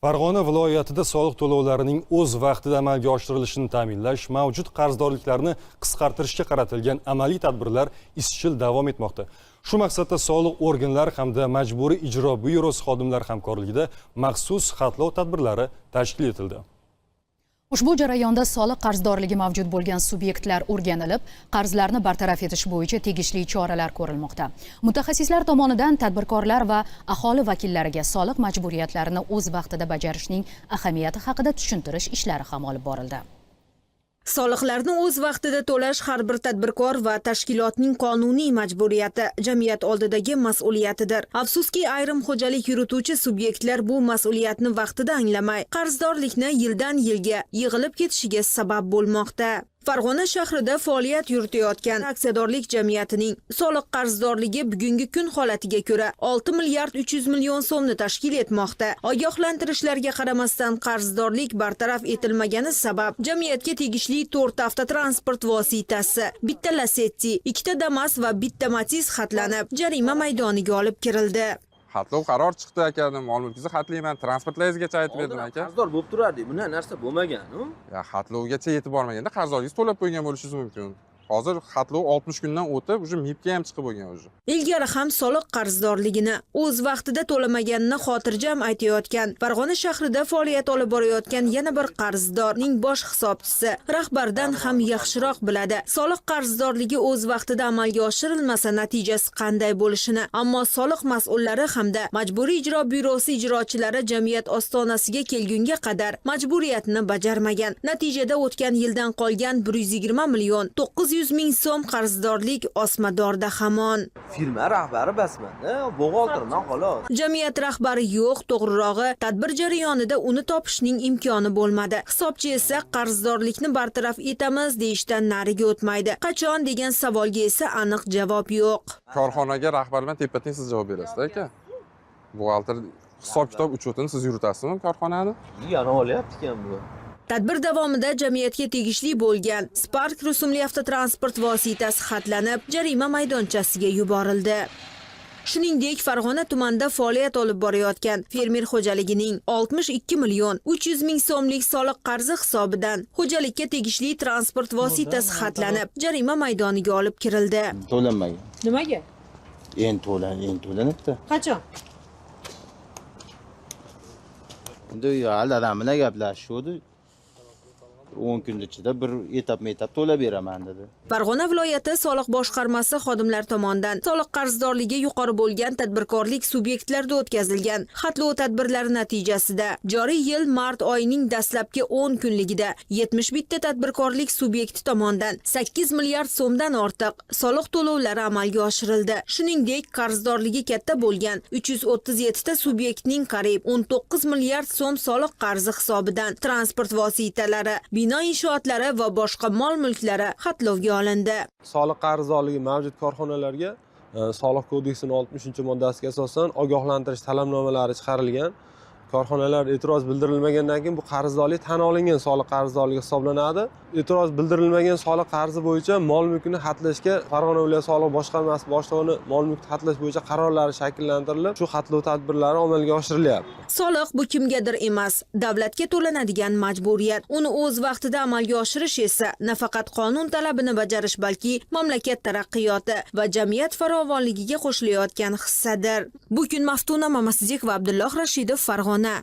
Farg'ona viloyatida soliq to'lovlarining o'z vaqtida amalga oshirilishini ta'minlash, mavjud qarzdorliklarni qisqartirishga qaratilgan amaliy tadbirlar izchil davom etmoqda. Shu maqsadda soliq organlari hamda majburiy ijro byurosi xodimlari hamkorligida maxsus xatlov tadbirlari tashkil etildi. Ushbu jarayonda soliq qarzdorligi mavjud bo'lgan subyektlar o'rganilib, qarzlarni bartaraf etish bo'yicha tegishli choralar ko'rilmoqda. Mutaxassislar tomonidan tadbirkorlar va aholi vakillariga soliq majburiyatlarini o'z vaqtida bajarishning ahamiyati haqida tushuntirish ishlari ham olib borildi. Soliqlarni o'z vaqtida to'lash har bir tadbirkor va tashkilotning qonuniy majburiyati, jamiyat oldidagi mas'uliyatidir. Afsuski, ayrim xo'jalik yurituvchi subyektlar bu mas'uliyatni vaqtida anglamay, qarzdorlikni yildan yilga yig'ilib ketishiga sabab bo'lmoqda. Farg'ona shahrida faoliyat yuritayotgan aksiyadorlik jamiyatining soliq qarzdorligi bugungi kun holatiga ko'ra 6 milliard 300 million so'mni tashkil etmoqda. Ogohlantirishlarga qaramasdan qarzdorlik bartaraf etilmagani sabab jamiyatga tegishli 4 avtotransport vositasi, bitta Lacetti, 2 Damas va bitta Matiz xatlanib, jarima maydoniga olib kirildi. Xatlov qaror chiqdi aka, mol mulkingizni xatlayman, transportlaringizgacha aytib berdim aka. Qarzdor bo'lib turardi, bunday narsa bo'lmagan-ku. Ya xatlovgacha yetib bormaganda qarzdorligingiz to'lab qo'ygan bo'lishingiz mumkin. Hozir xatlov 60 kundan o'tib, uje MIBga ham chiqib bo'lgan uje. Ilgari ham soliq qarzdorligini o'z vaqtida to'lamaganini xotirjam aytayotgan Farg'ona shahrida faoliyat olib borayotgan yana bir qarzdorning bosh hisobchisi rahbardan ham yaxshiroq biladi. Soliq qarzdorligi o'z vaqtida amalga oshirilmasa natijasi qanday bo'lishini, ammo soliq mas'ullari hamda majburiy ijro byurosi ijrochilari jamiyat ostonasiga kelgunga qadar majburiyatni bajarmagan. Natijada o'tgan yildan qolgan 120 million 900 ming so'm qarzdorlik osmadorda hamon. Firma rahbari basmanda, bo'g'oltirman xolos. Jamiyat rahbari yo'q, to'g'rirog'i tadbir jarayonida uni topishning imkoni bo'lmadi. Hisobchi esa qarzdorlikni bartaraf etamiz deyishdan nariga o'tmaydi. Qachon degan savolga esa aniq javob yo'q. Korxonaga rahbar bilan teppa-teng siz javob berasiz aka. Buxgalter hisob kitob uchetini siz yuritasizmi korxonani? Yana olyapti-kan bu. Tadbir davomida jamiyatga tegishli bo'lgan Spark rusumli avtotransport vositasi xatlanib, jarima maydonchasiga yuborildi. Shuningdek, Farg'ona tumanida faoliyat olib borayotgan fermer xo'jaligining 62 million 300 ming so'mlik soliq qarzi hisobidan xo'jalikka tegishli transport vositasi xatlanib, jarima maydoniga olib kirildi. To'lanmagan. Nimaga? Endi to'lanibdi. Qachon? Endi dadam bilan gaplashishdi. 10 kun ichida bir etap to'lab beraman dedi. Farg'ona viloyati soliq boshqarmasi xodimlar tomonidan soliq qarzdorligi yuqori bo'lgan tadbirkorlik subyektlarida o'tkazilgan xatlov tadbirlari natijasida joriy yil mart oyining dastlabki 10 kunligida 71 ta tadbirkorlik subyekti tomonidan 8 milliard so'mdan ortiq soliq to'lovlari amalga oshirildi. Shuningdek, qarzdorligi katta bo'lgan 337 ta subyektning qariyb 19 milliard so'm soliq qarzi hisobidan transport vositalari, bino inshootlari va boshqa mol mulklari xatlovga olindi. Soliq qarzdorligi mavjud korxonalarga Soliq kodeksining 60-moddasiga asosan ogohlantirish talabnomalari chiqarilgan. Korxonalar e'tiroz bildirilmagandan keyin bu qarzdorlik tan olingan soliq qarzdorligi hisoblanadi. E'tiroz bildirilmagan soliq qarzi bo'yicha mol mulkini xatlashga Farg'ona viloyat soliq boshqarmasi boshlig'ining mol mulkni xatlash bo'yicha qarorlari shakllantirilib, shu xatlov tadbirlari amalga oshirilyapti. Soliq bu kimgadir emas, davlatga to'lanadigan majburiyat. Uni o'z vaqtida amalga oshirish esa nafaqat qonun talabini bajarish, balki mamlakat taraqqiyoti va jamiyat farovonligiga qo'shilayotgan hissadir. Bu kun Maftuna Mamasidek va Abdulloh Rashidov, Farg'ona.